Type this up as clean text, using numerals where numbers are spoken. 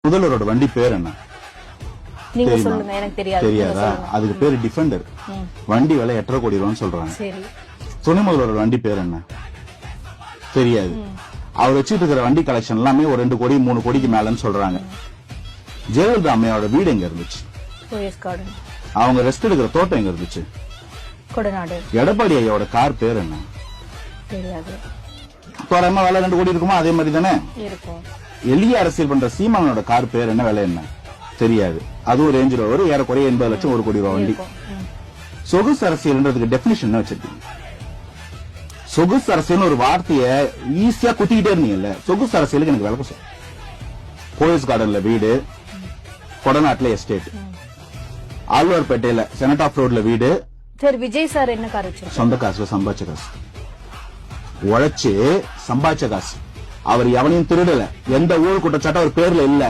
முதல்வரோட வண்டி பேர் என்ன? நீங்க சொல்லுங்க, எனக்கு தெரியாது. தெரியாதா? அதுக்கு பேரு டிஃபெண்டர். வண்டி விலை 8.5 கோடி ரூபான்னு சொல்றாங்க. சரி. துணை முதல்வரோட வண்டி பேர் என்ன? தெரியாது. அவர் வச்சுட்டு இருக்கிற வண்டி கலெக்ஷன் எல்லாமே ஒரு 2 கோடி 3 கோடிக்கு மேலன்னு சொல்றாங்க. ஜெயலலிதா அம்மையோட வீடு எங்க இருந்துச்சு? அவங்க ரெஸ்ட் எடுக்கிற தோட்டம் எங்க இருந்துச்சு? கொடநாடு. எடப்பாடி ஐயாவோட கார் பேர் என்ன? தெரியாது. தோராயமா விலை 2 கோடி இருக்குமா? அதே மாதிரி தானே இருக்கும். எளிய அரசியல் பண்ற சீமானோட கார் பேர் என்ன? விலை என்ன? தெரியாது. அதுவும் ரேஞ்ச் ரோவர், ஏறக்குறைய 80 லட்சம் 1 கோடி ரூபாய் வண்டி. சொகுசு அரசியல்ன்றதுக்கு டெபினிஷன் என்ன வச்சிருக்கீங்க? சொகுசு அரசியல் ஒரு வார்த்தைய ஈஸியா குத்திக்கிட்டே இருந்தீங்கல்ல, சொகுசு அரசியலுக்கு எனக்கு விளக்கம் சொல்ல. போயஸ் கார்டன்ல வீடு, கொடநாட்டுல எஸ்டேட், ஆழ்வார்பேட்டையில செனட் ஆஃப் ரோட்ல வீடு. சரி, விஜய் சார் என்ன கார் வச்சிருக்காரு? சொந்த காசு, சம்பாதிச்ச காசு, உழைச்சு சம்பாதிச்ச காசு. அவர் எவனையும் திருடல. எந்த ஊழல் குற்றச்சாட்டும் அவர் பேர்ல இல்ல.